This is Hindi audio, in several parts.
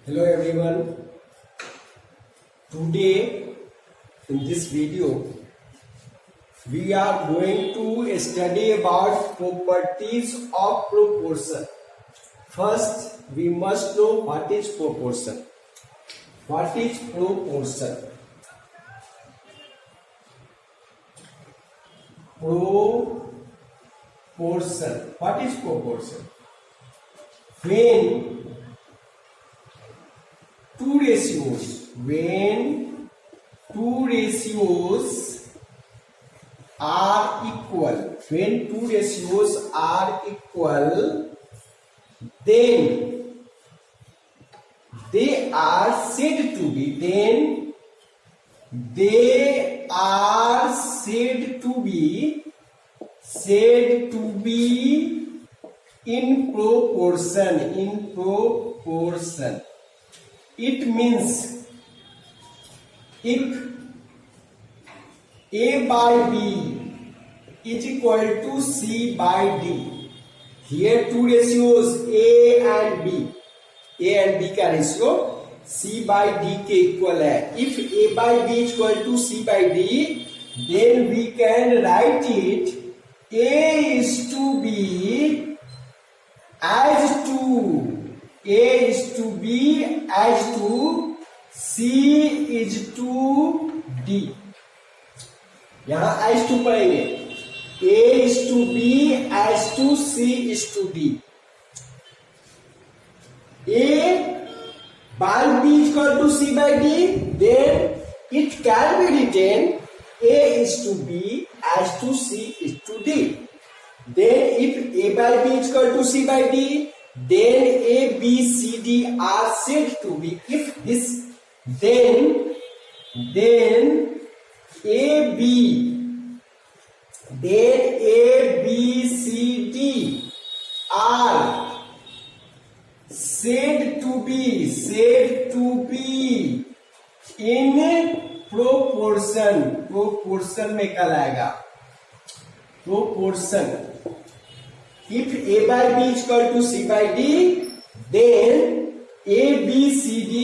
Hello everyone. Today in this video we are going to study about properties of proportion. First we must know what is proportion. What is proportion? Proportion. What is proportion? When two ratios are equal, then they are said to be in proportion. It means if A by B is equal to C by D, here two ratios A and B का रेशियो C by D के इक्वल है. If A by B is equal to C by D, then we can write it A is to B as to C is to D. यहां as to पढ़ेंगे. A is to B as to C is to D. A by B is equal to C by D, then it can be written A is to B as to C is to D. Then if A by B is equal to C by D, then A, B, C, D are said to be. If this, then A, B, C, D are said to be in proportion. Proportion में क्या लाएगा? Proportion. If A by B is equal to C by D, then A, B, C, D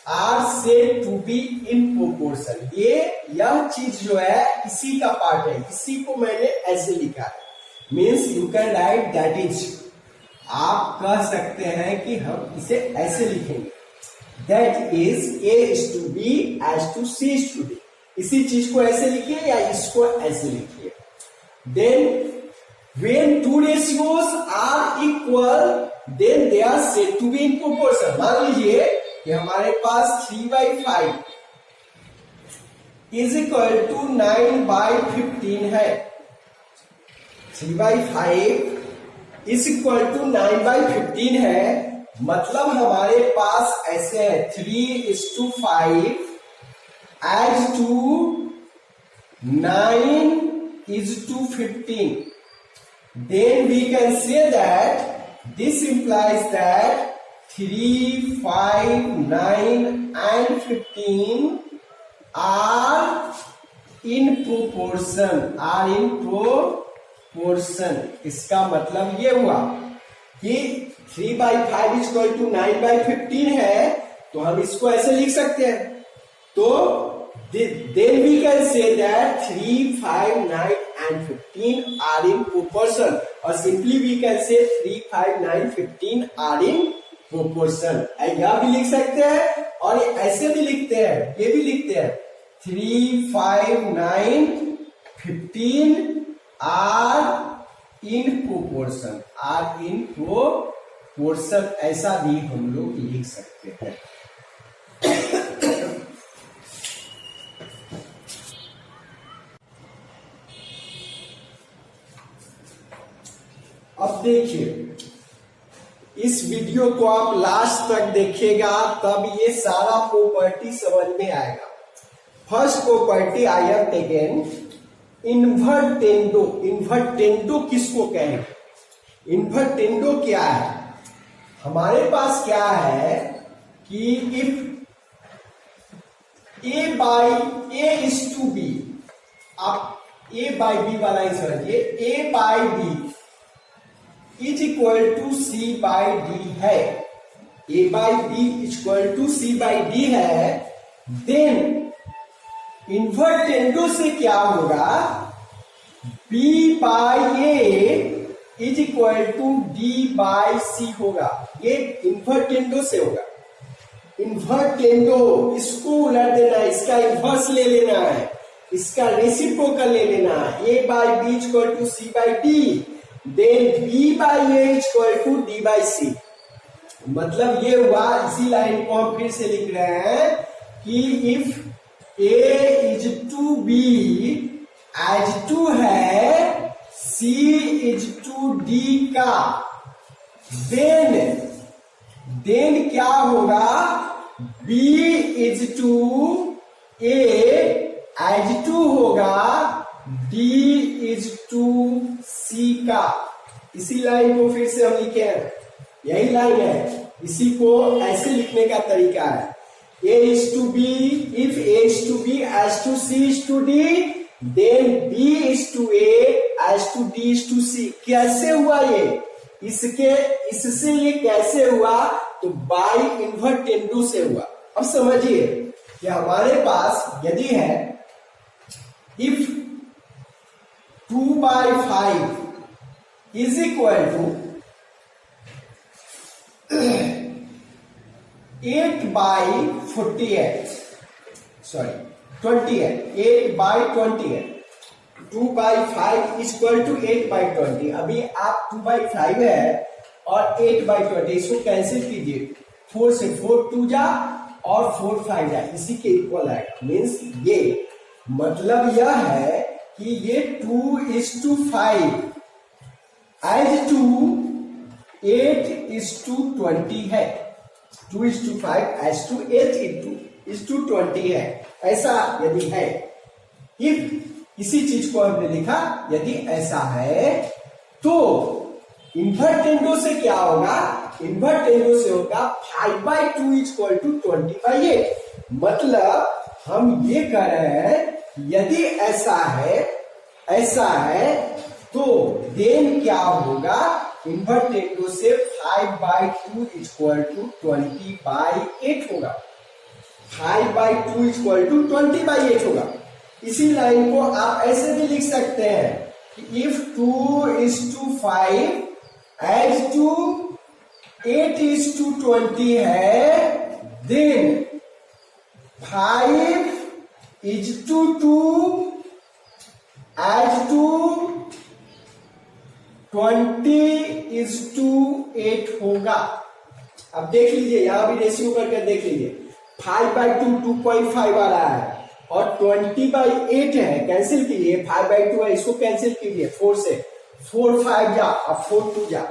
are said to be in proportion. यह चीज जो है इसी का पार्ट है, इसी को मैंने ऐसे लिखा है. Means you can write that is. आप कह सकते हैं कि हम इसे ऐसे लिखेंगे. That is A is to B as to C is to D. इसी चीज को ऐसे लिखिए या इसको ऐसे लिखिए. Then when two ratios are equal, then they are said to be in proportion. मान लीजिए कि हमारे पास 3/5 is equal to 9/15 है. 3/5 is equal to 9/15 है. मतलब हमारे पास ऐसे है 3:5 as to 9:15. Then we can say that this implies that 3, 5, 9 and 15 are in proportion. इसका मतलब ये हुआ कि 3/5 is equal to 9/15 है, तो हम इसको ऐसे लिख सकते हैं. तो then we can say that 3, 5, 9 and 15 are in proportion. और simply we can say 3, 5, 9, 15 are in proportion. यह भी लिख सकते हैं और ऐसे भी लिखते हैं, ये भी लिखते हैं 3, 5, 9, 15 are in proportion. ऐसा भी हम लोग लिख सकते हैं. अब देखिए, इस वीडियो को आप लास्ट तक देखिएगा तब ये सारा प्रॉपर्टी समझ में आएगा. First property I have taken invertendo. Invertendo किसको कहेंगे? इन्वर्टेंडो क्या है? हमारे पास क्या है कि if A is to B, आप A by B वाला ही समझिए. A by B is equal to C by D है. A by B equal to C by D है, देन इन्वर्टेंडो से क्या होगा, B by A is equal to D by C होगा। ये इन्वर्टेंडो से होगा। इन्वर्टेंडो, इसको उलट देना है, इसका इन्वर्स ले लेना है, इसका रेसिप्रोकल ले लेना है। A by B equal to C by D, then B by A equal to D by C. मतलब ये हुआ, इसी लाइन को हम फिर से लिख रहे हैं कि if A is to B as to है सी इज टू डी का, देन क्या होगा, B is to A as to होगा डी इज टू सी का। इसी लाइन को फिर से हम लिखे हैं, यही लाइन है, इसी को ऐसे लिखने का तरीका है। A is to B, if A is to B as to C is to D, then B is to A as to D is to C। कैसे हुआ ये, इससे ये कैसे हुआ, तो बाई इन्वर्टेंडो से हुआ। अब समझिए कि हमारे पास यदि है if 2/5 is equal to 8/48, sorry 28, 8/28, 2/5 is equal to 8/20। अभी आप 2/5 है और 8/20, इसको कैंसिल कीजिए, 4 से 4 2 जा और 4 5 जा, इसी के इक्वल आएगा। मीन्स ये मतलब यह है कि ये 2:5 एज टू 8:20 है, 2:5 एज टू 8:20 है। ऐसा यदि है, इसी चीज को हमने लिखा, यदि ऐसा है तो इन्वर्टेंडो से क्या होगा, इन्वर्टेंडो से होगा 5/2 इक्वल टू 20/8। मतलब हम ये कह रहे हैं यदि ऐसा है तो देन क्या होगा, इन्वर्टेंडो से 5/2 इक्वल टू 20/8 होगा, 5/2 इक्वल टू 20/8 होगा। इसी लाइन को आप ऐसे भी लिख सकते हैं कि इफ 2:5 एज टू 8:20 है, देन 5:2 एज टू 20:8 होगा। अब देख लीजिए, यहां भी रेशियो करके देख लीजिए, 5/2 2.5 आ रहा है और 20/8 है, कैंसिल कीजिए, 5/2 है, इसको कैंसिल कीजिए, 4 से 4 5 जा और 4 2 जा,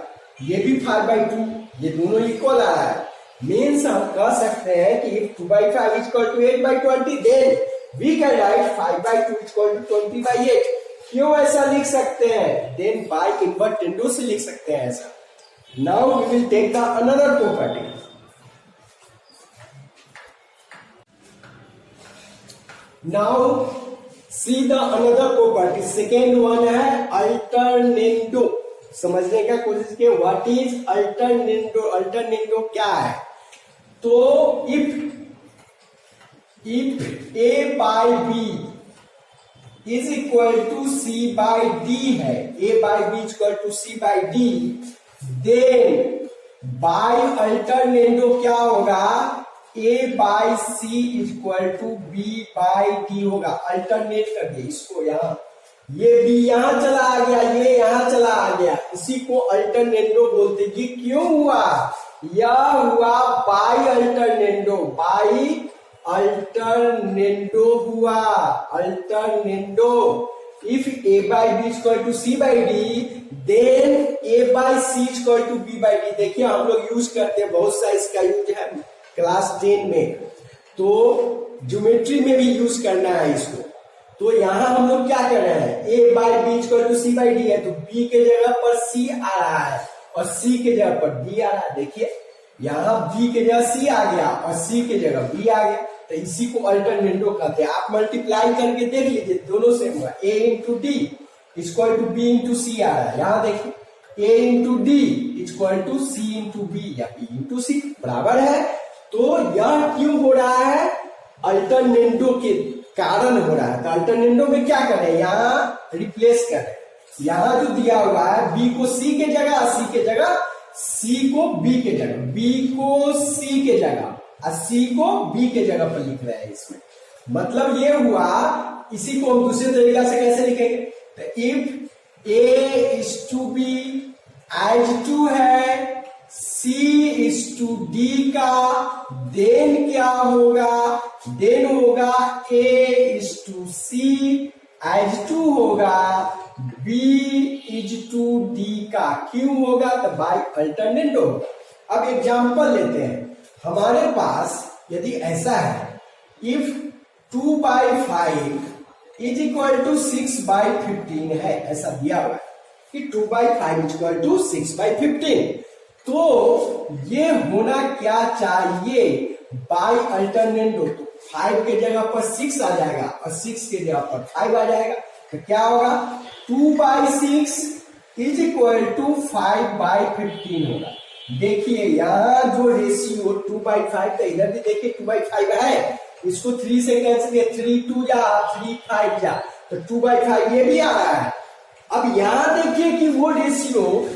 ये भी 5/2, ये दोनों इक्वल आ रहा है। मीन्स हम कह सकते हैं कि 2/5 equal to 8/20, then we can write 5/2 equal to 20/8। क्यों ऐसा लिख सकते हैं, देन बाय इन्वर्टेंडो से लिख सकते हैं ऐसा। Now we will take the another property. Now see the another property, second one है अल्टरनेंडो। समझने का कोशिश किए, व्हाट इज अल्टरनेंडो, अल्टरनेंडो क्या है। तो if A by B is equal to C by D है, A by B equal to C by D, then by alternendo क्या होगा, A by C equal to B by D होगा। अल्टरनेट कर दिए इसको, यहाँ ये B यहां चला आ गया, ये यहां चला आ गया, इसी को अल्टरनेंडो बोलते। ये क्यों हुआ, यह हुआ बाई अल्टरनेंडो, बाई अल्टरनेंडो हुआ, alternendo. If A by B equal to C by D, then A by C equal to B by D. देखिए हम लोग यूज करते हैं, बहुत सा इसका यूज है क्लास 10 में, तो ज्योमेट्री में भी यूज करना है इसको। तो यहां हम लोग क्या कर रहे हैं, A by B equal to C by D है, तो B के जगह पर C आ रहा है और C के जगह पर D आ रहा है। देखिए यहाँ B के जगह C आ गया और C के जगह B आ गया, तो इसी को अल्टरनेंडो कहते हैं। आप मल्टीप्लाई करके देख लीजिए, दोनों सेम हुआ, A into D equal to B into C आ रहा है। यहाँ देखिए A into D equal to C into B या बी इंटू सी बराबर है। तो यह क्यों हो रहा है? अल्टरनेंडो के कारण हो रहा है। तो अल्टरनेंडो में क्या करें, यहाँ रिप्लेस करें। यहाँ जो दिया हुआ है बी को सी के जगह, सी के जगह, सी को बी के जगह, बी को सी के जगह और सी को बी के जगह पर लिख रहे हैं। इसमें मतलब ये हुआ, इसी को हम दूसरे तरीका से कैसे लिखेंगे? तो if A is to B as to है सी इज टू डी का, देन क्या होगा? देन होगा A is to C as to होगा बी इज टू डी का, क्यों होगा? तो बाय अल्टरनेंडो। अब एग्जांपल लेते हैं। हमारे पास यदि ऐसा है, इफ 2/5 इज इक्वल टू 6/15 है, ऐसा दिया हुआ है कि 2/5 इज इक्वल टू 6/15, तो ये होना क्या चाहिए? By alternendo. तो 5 के जगह पर 6 आ जाएगा और 6 के जगह पर 5 आ जाएगा, तो क्या होगा? 2/6 इज इक्वल टू 5/15 होगा। देखिए यहाँ जो रेशियो 2/5 का, इधर भी देखिए 2/5 है, इसको 3 से कैंसिल किया, 3 2 जा 3 5 जा, तो 2/5 ये भी आ रहा है। अब यहाँ देखिए कि वो रेशियो,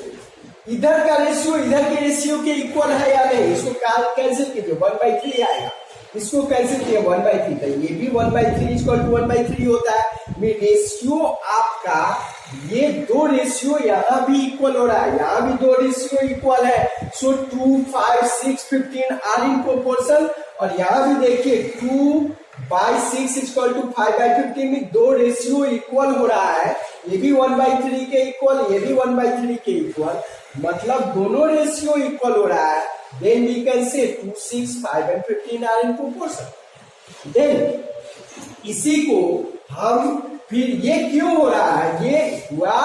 इधर का रेशियो इधर के रेशियो के इक्वल है या नहीं। इसको कैंसिल कीजिए, 1/3 आएगा। इसको कैंसिल किया 1/3, तो ये भी 1/3 इक्वल टू 1/3 होता है। में रेशियो आपका, ये दो रेशियो यहाँ भी इक्वल हो रहा है, यहाँ भी दो रेशियो इक्वल है। सो 2 5 6 15 आर इन प्रोपोर्शन, और यहाँ भी देखिए 2/6 इक्वल टू 5/15 में दो रेशियो इक्वल हो रहा है। ये भी 1/3 के इक्वल, ये भी 1/3 के इक्वल, मतलब दोनों रेशियो इक्वल हो रहा है। Then we can say 2 6 5 and 15 are in proportion। Then इसी को हम फिर, ये क्यों हो रहा है? ये हुआ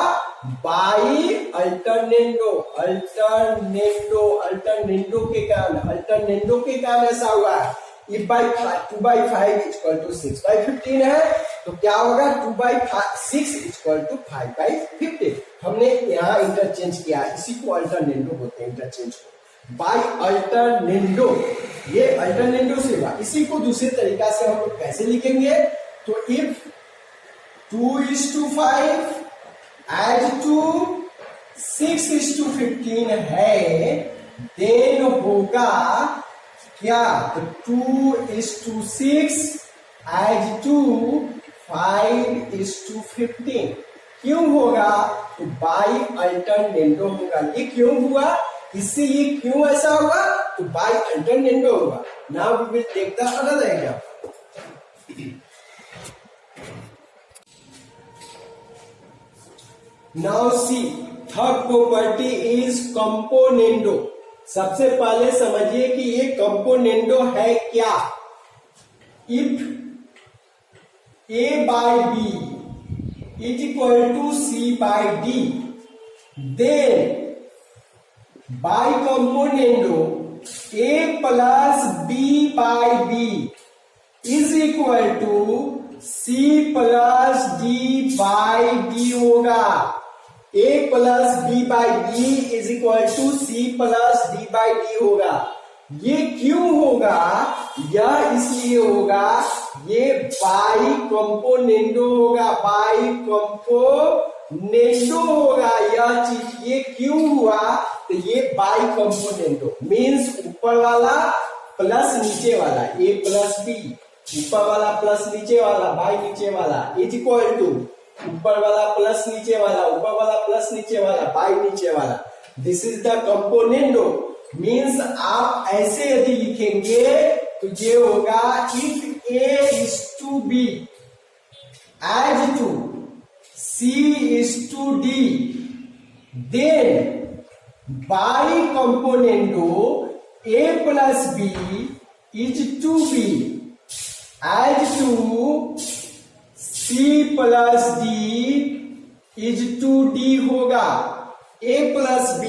बाई अल्टरनेंडो, अल्टरनेंडो के कारण ऐसा हुआ है। If 2/5 इक्वल टू 6/15 है, तो क्या होगा? 2/6 इक्वल टू 5/15। हमने यहाँ इंटरचेंज किया, इसी को अल्टरनेंडो बोलते हैं, इंटरचेंज को बाय अल्टरनेंडो। ये अल्टरनेंडो से हुआ। इसी को दूसरे तरीका से हम लोग कैसे लिखेंगे? तो इफ 2:5 एज टू 6:15 है, देन होगा क्या? तो 2:6 एज टू 5:15 क्यों होगा? तो बाय अल्टरनेंडो होगा। ये क्यों हुआ? इससे ये क्यों ऐसा होगा? तो बाय अल्टरनेंडो होगा। Now we will take the another example. Now see, third property is componendo. सबसे पहले समझिए कि ये कंपोनेंडो है क्या। If A/B is equal to C/D, then by componendo A plus B/B is equal to C plus D/D होगा। A plus B/D is equal to C plus D/D होगा। ये क्यों होगा? यह इसलिए होगा, ये बाई कंपोनेंडो होगा, बाई कंपोनेंडो होगा यह चीज। ये क्यों हुआ? तो ये बाई कंपोनेंडो मीन्स ऊपर वाला प्लस नीचे वाला, A प्लस B, ऊपर वाला प्लस नीचे वाला, बाई नीचे वाला, इज इक्वल टू ऊपर वाला प्लस नीचे वाला, ऊपर वाला प्लस नीचे वाला, बाई नीचे वाला। This is the componendo. Means आप ऐसे यदि लिखेंगे तो ये होगा, if A is to B as to C is to D, then by componendo A plus B is to B as to C plus D is to D होगा। A plus B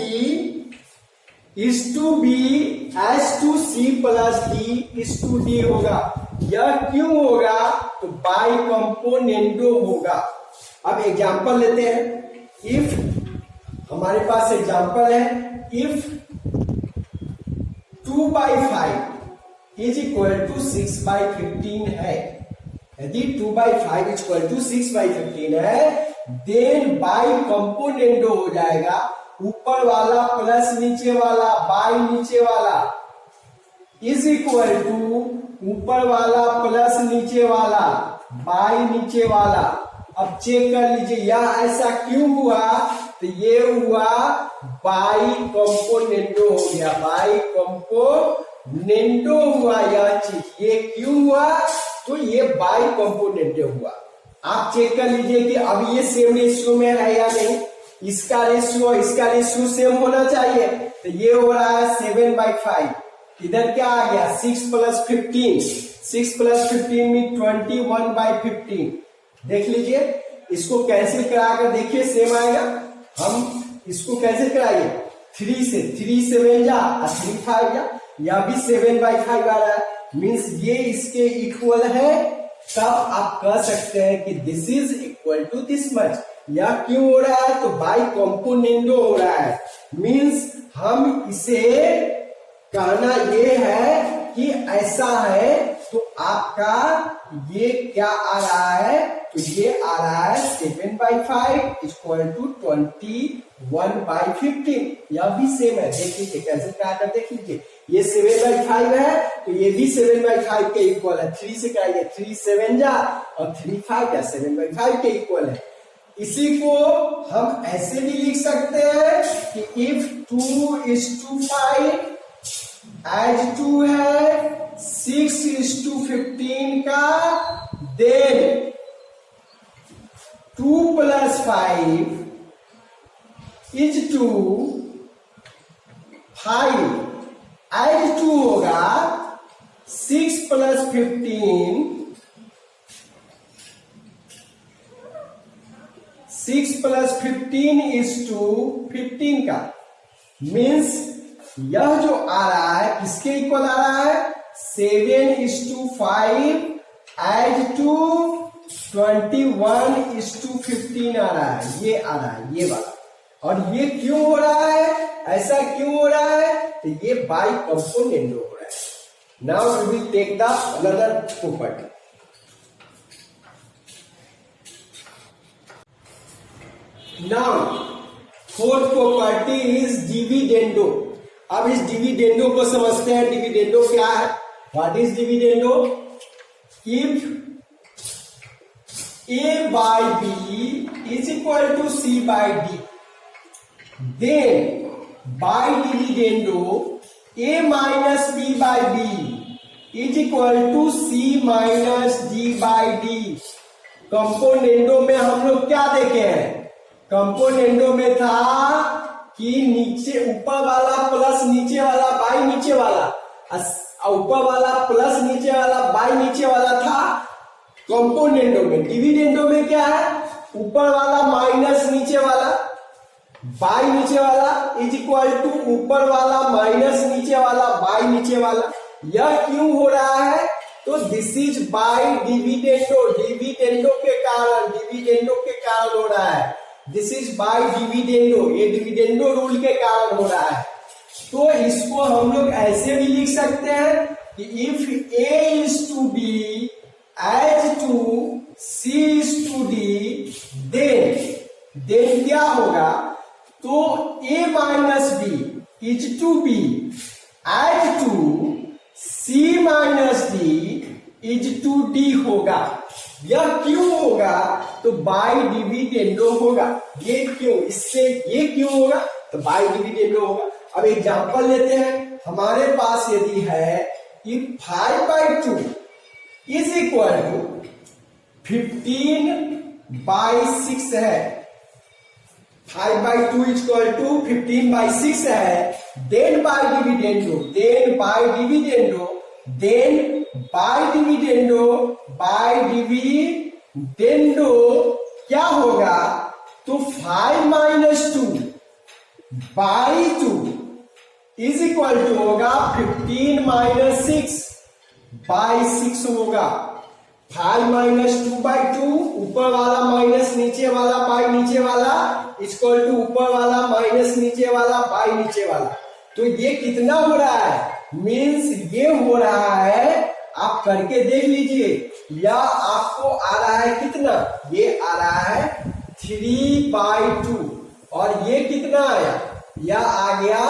is to B as to C plus D is to D होगा। यह क्यों होगा? तो बाई कंपोनेंडो होगा। अब एग्जांपल लेते हैं। इफ हमारे पास एग्जांपल है, इफ 2/5 इज इक्वल टू 6/15 है, यदि 2/5 इज इक्वल टू 6/15 है, देन बाई कंपोनेंडो हो जाएगा, ऊपर वाला प्लस नीचे वाला बाई नीचे वाला इज इक्वल टू ऊपर वाला प्लस नीचे वाला बाई नीचे वाला। अब चेक कर लीजिए यह ऐसा क्यों हुआ, तो ये हुआ बाई कंपोनेंडो हो गया, बाई कंपोनेंडो हुआ यह चीज। ये क्यों हुआ, तो ये बाई कंपोनेंडो हुआ। आप चेक कर लीजिए कि अब ये सेम रेशियो में है या नहीं, इसका रेशियो सेम होना चाहिए। तो ये हो रहा है 7/5, इधर क्या आ गया 6 + 15, 6 + 15 में 21/15। देख लीजिए, इसको कैंसिल कराकर देखिए सेम आएगा। हम इसको कैसे कराइए, 3 से 3 7 जा और 3 5 जा, यह भी 7/5 आ रहा है, मीन्स ये इसके इक्वल है। तब आप कह सकते हैं कि this is equal to this much. यह क्यों हो रहा है, तो बाई कंपोनेंडो हो रहा है, मीन्स हम इसे कहना ये है कि ऐसा है। तो आपका ये क्या आ रहा है, तो ये आ रहा है 7/5 इक्वल टू 21/15। यह भी सेम है, देख लीजिए कैसे क्या कर, देख लीजिए ये 7/5 है तो ये भी 7/5 के इक्वल है। 3 से कराइए, 3 7 जा और 3 5 जा, 7/5 के इक्वल है। इसी को हम ऐसे भी लिख सकते हैं कि इफ 2:5 एज 2 है 6:15 का, देन 2 + 5 इज 2, 5 एज 2 होगा 6 + 15, 6 + 15 इज 15 का, मीन्स यह जो आ रहा है किसके इक्वल आ रहा है, 7:5 एज 2 21:15 आ रहा है, ये आ रहा है ये वाला। और ये क्यों हो रहा है, ऐसा क्यों हो रहा है, तो ये बाई कंपोनेंडो हो रहा है। Now we will take the another property. Now fourth property is dividendo. अब इस डिविडेंडो को समझते हैं। डिविडेंडो क्या है, what is dividendo, if A/B is equal to C/D, then by dividendo A minus B/B is equal to C minus D/D। Componendo में हम लोग क्या देखे हैं, कंपोनेंडो में था कि नीचे ऊपर वाला प्लस नीचे वाला बाई नीचे वाला, ऊपर वाला प्लस नीचे वाला बाई नीचे वाला था कंपोनेंडो में। डिविडेंडो में क्या है, ऊपर वाला माइनस नीचे वाला बाई नीचे वाला इज इक्वल टू ऊपर वाला माइनस नीचे वाला बाई नीचे वाला। यह क्यों हो रहा है, तो this is by dividendo, dividendo के कारण हो रहा है। दिस इज बाई डिविडेंडो, ये डिविडेंडो रूल के कारण हो रहा है। तो इसको हम लोग ऐसे भी लिख सकते हैं कि if A is to B as to C is to D, then क्या होगा, तो A minus B is to B as to C minus D is to D होगा। यह क्यों होगा, तो बाई डिविडेंडो होगा। ये क्यों, इससे ये क्यों होगा, तो बाई डिविडेंडो होगा। अब एग्जांपल लेते हैं, हमारे पास यदि है कि 5/2 इज इक्वल टू 15/6 है, 5/2 इज इक्वल टू 15/6 है, देन बाई डिविडेंडो क्या होगा, तो 5-2/2 इज इक्वल टू होगा 15-6/6 होगा। 5 - 2/2 ऊपर वाला माइनस नीचे वाला बाई नीचे वाला इक्वल टू ऊपर वाला माइनस नीचे वाला बाई नीचे वाला। तो ये कितना हो रहा है, मीन्स ये हो रहा है, आप करके देख लीजिए, या आपको आ रहा है कितना, ये आ रहा है 3/2 और ये कितना आया, या आ गया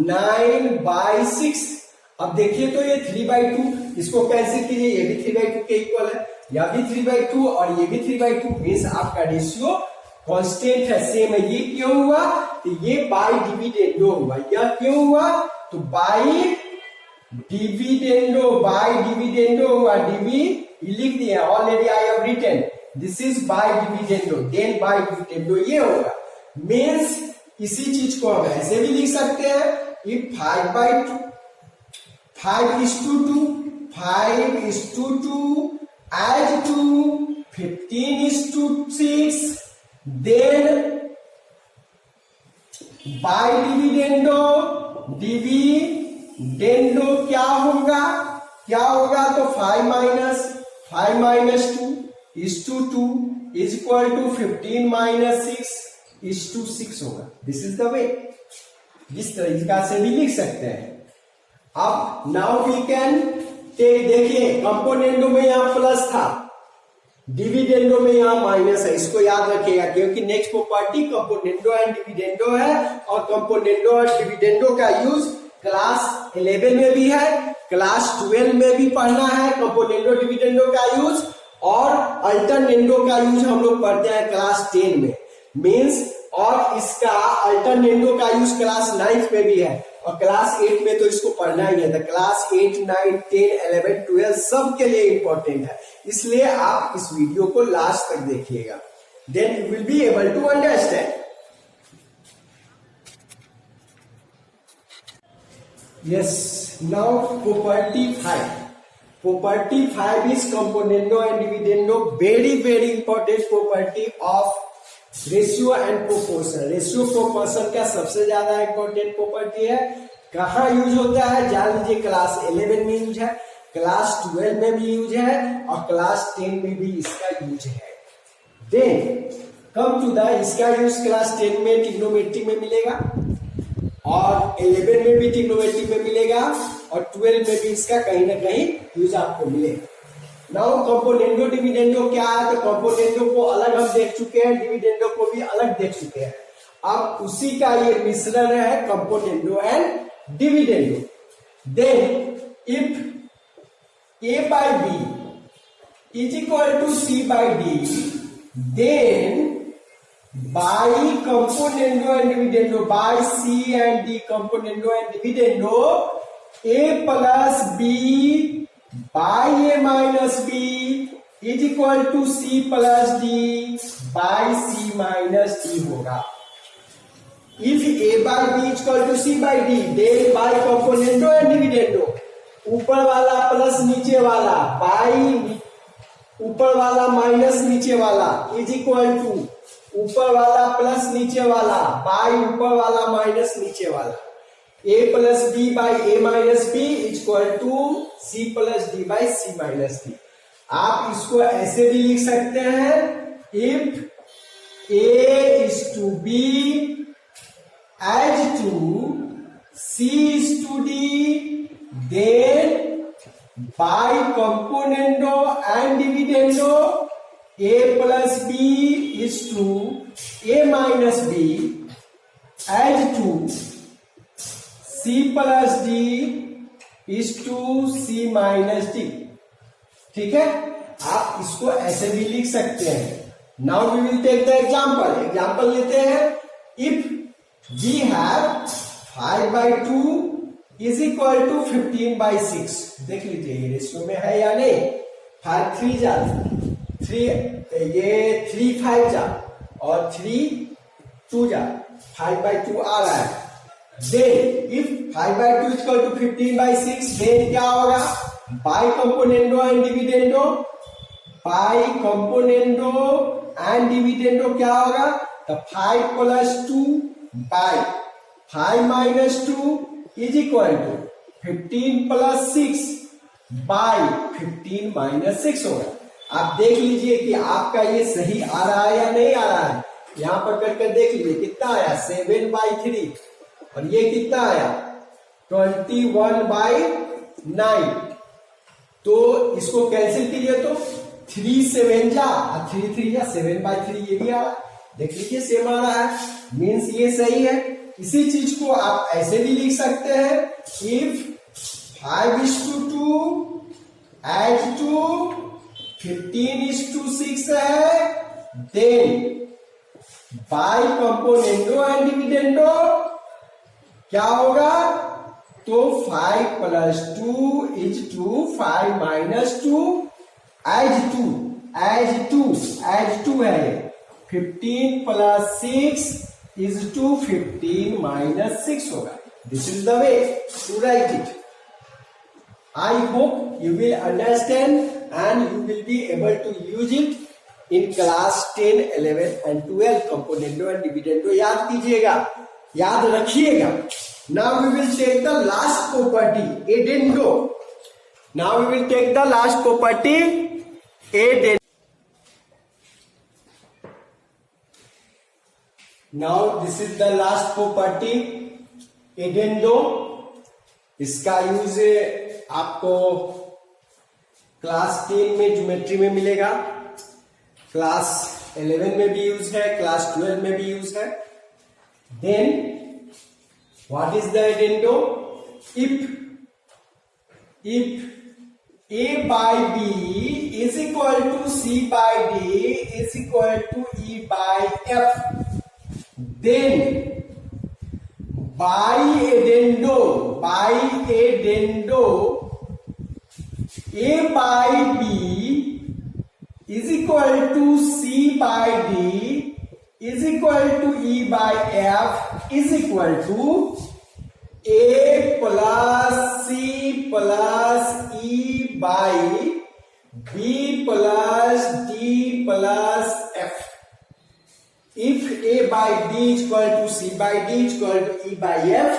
9/6। अब देखिए तो ये 3/2, इसको कैंसिल कीजिए, ये भी 3/2 के इक्वल है, या भी 3/2 और ये भी 3/2, मीन्स आपका रेशियो कांस्टेंट है, सेम है। ये क्यों हुआ, तो ये बाई डिविडेंडो हुआ। यह क्यों हुआ, तो बाई डिविडेंडो हुआ। डिवी लिख दिया already, I have written, this is by dividendo, then by dividendo ये होगा। मीन्स इसी चीज को हम ऐसे भी लिख सकते हैं, if 5/2 5:2 5:2 as to 15:6, then by dividendo क्या होगा, तो 5-2 is equal to 15 - 6 is to 6 होगा। दिस इज द वे, जिस तरीका से भी लिख सकते हैं। अब नाउ वी कैन टेक, देखिए कंपोनेंडो में यहां प्लस था, डिविडेंडो में यहां माइनस है, इसको याद रखिएगा, क्योंकि next property componendo and dividendo है, और कंपोनेंडो और डिविडेंडो का यूज क्लास 11 में भी है, क्लास 12 में भी पढ़ना है कंपोनेंडो डिविडेंडो का यूज, और अल्टरनेंडो का यूज हम लोग पढ़ते हैं क्लास 10 में, मीन्स, और इसका अल्टरनेंडो का यूज क्लास 9 में भी है, और क्लास 8 में तो इसको पढ़ना ही है। तो क्लास 8, 9, 10, 11, 12 सब के लिए इंपॉर्टेंट है, इसलिए आप इस वीडियो को लास्ट तक देखिएगा, then you will be able to understand. Yes, now property 5 is componendo and dividendo, very important property of ratio and proportion. Ratio proportion का सबसे ज्यादा इंपॉर्टेंट प्रॉपर्टी है, कहाँ यूज होता है जान लीजिए, क्लास 11 में यूज है, क्लास 12 में भी यूज है, और क्लास 10 में भी इसका यूज है। देन कम टू द, इसका यूज क्लास 10 में ट्रिग्नोमेट्री में मिलेगा, और 11 में भी ट्रिग्नोमेट्री में मिलेगा, और 12 में भी इसका कहीं ना कहीं यूज आपको मिलेगा। नाउ कंपोनेंडो डिविडेंडो क्या है, तो कंपोनेंडो को अलग हम देख चुके हैं, डिविडेंडो को भी अलग देख चुके हैं, अब उसी का ये मिश्रण है componendo and dividendo. Then if A/B is equal to C/D, then by componendo and dividendo, by C and D componendo and dividendo, A plus B by A minus B is equal to C plus D by C minus D होगा। If A by B is equal to C by D, then by componendo and dividendo, ऊपर वाला प्लस नीचे वाला, बाई ऊपर वाला माइनस नीचे वाला, इज इक्वल टू ऊपर वाला प्लस नीचे वाला बाई ऊपर वाला माइनस नीचे वाला, a plus b by a minus b is equal to c plus d by c minus d। आप इसको ऐसे भी लिख सकते हैं, if a is to b as to c is to d, then by componendo and dividendo a plus b is to a minus b as to c plus d is to c minus d। ठीक है, आप इसको ऐसे भी लिख सकते हैं। Now we will take the example लेते हैं। If we have 5/2 is equal to 15/6, देख लीजिए ये रेशियो में है या नहीं। 5 3 जा 3, ये 3 5 जा और 3 2 जा, 5/2 आ रहा है। Then if 5/2 is equal to 15/6, then क्या होगा, by componendo and dividendo, by componendo and dividendo क्या होगा, तो 5 + 2 by 5 - 2 is equal to 15 + 6 by 15 - 6 होगा। आप देख लीजिए कि आपका ये सही आ रहा है या नहीं आ रहा है। यहां पर करके देख लीजिए कितना आया 7/3 और ये कितना आया 21/9। तो इसको कैंसिल कीजिए तो 3 7 जा 3 3 जा 7/3 ये भी आ रहा है, देख लीजिए सेम आ रहा है, मीन्स ये सही है। इसी चीज को आप ऐसे भी लिख सकते हैं इफ 5:2 एज टू 15:6 है then by componendo and dividendo क्या होगा तो 5 + 2 = 5 - 2 एज 2 है 15 + 6 = 15 - 6 होगा। This is the way to write it. I hope you will understand and you will be able to use it in class 10, 11 and 12 componendo and dividendo याद कीजिएगा, याद रखिएगा। Now we will take the last property addendo. Now we will take the last property addendo. Now this is the last property addendo. इसका यूज आपको क्लास 10 में ज्योमेट्री में मिलेगा, क्लास 11 में भी यूज है, क्लास 12 में भी यूज है। Then what is the addendo? If A/B is equal to C/D is equal to E/F, then by addendo A/B is equal to C/D is equal to E/F is equal to A plus C plus E/B plus D plus F. If A/B is equal to C/D is equal to E/F,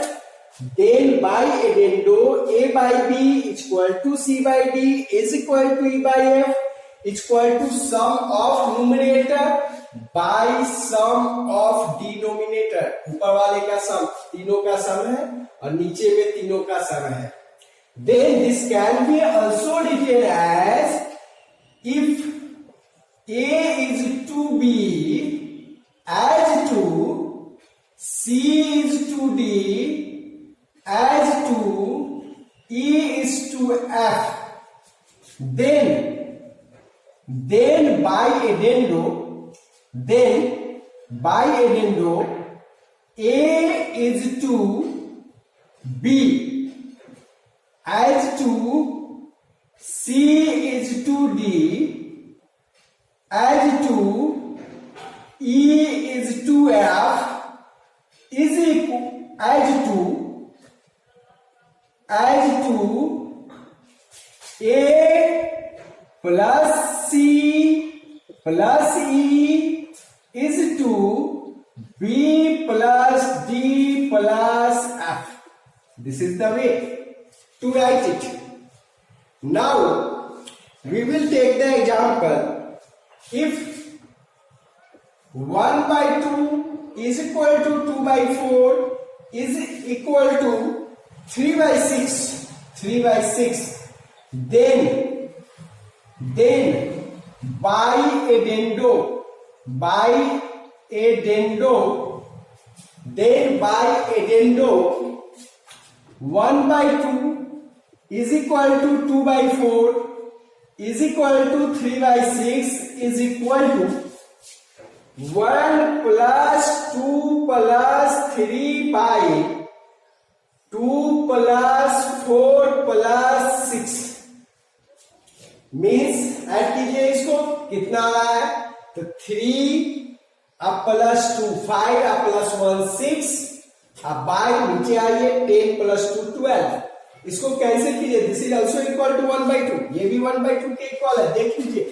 then by addendo A/B is equal to C/D is equal to E/F is equal to sum of numerator by sum of denominator. ऊपर वाले का सम तीनों का सम है और नीचे में तीनों का सम है। Then this can be also written as if A is to B as to C is to D as to E is to F, then by addendo A is to B as to C is to D as to E is to F is equal as to A plus C plus E is to B plus D plus F. This is the way to write it. Now we will take the example. If 1/2 is equal to 2/4 is equal to 3/6, then by addendo 1/2 is equal to 2/4 is equal to 3/6 is equal to 1 plus 2 plus 3/2 plus 4 plus 6 means add कीजिए इसको कितना आ रहा है तो 3 अब प्लस 2 5 अब प्लस 1 6 अब बाय नीचे आइए 10 plus 2 12 इसको कैंसिल कीजिए this is also equal to 1/2 ये भी 1/2 के इक्वल है देख लीजिए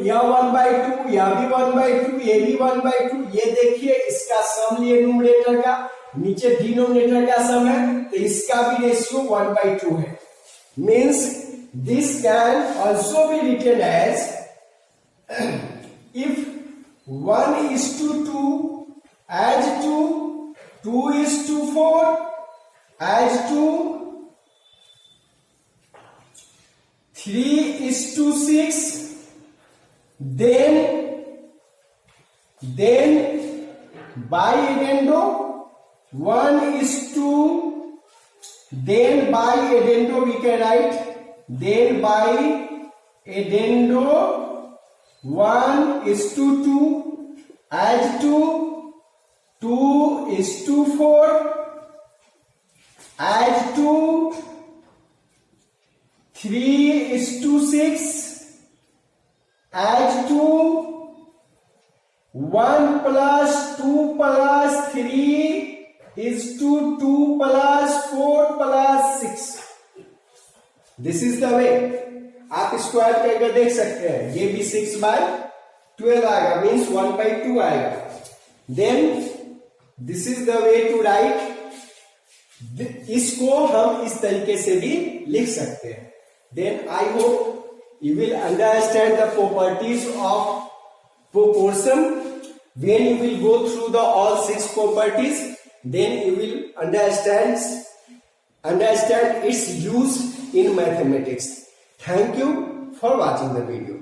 यह 1/2 यह भी 1/2 ये भी 1/2 ये देखिए इसका सम लिए न्यूमरेटर का नीचे डिनोमिनेटर का सम है तो इसका भी रेशियो 1/2 है means this can also be written as if 1:2 as 2, 2:4 as 2, 3:6, then by addendo 1:2, then by addendo we can write, then by addendo 1:2 as 2, 2:4 as 2, 3:6 as 2, 1 plus 2 plus 3 is 2, 2 plus 4 plus 6. This is the way. आप स्क्वायर करके देख सकते हैं, ये भी 6/12 आएगा, मीन्स 1/2 आएगा. Then this is the way to write. इसको हम इस तरीके से भी लिख सकते हैं. Then I hope you will understand the properties of proportion. When you will go through the all 6 properties, then you will understand its use in mathematics. Thank you for watching the video.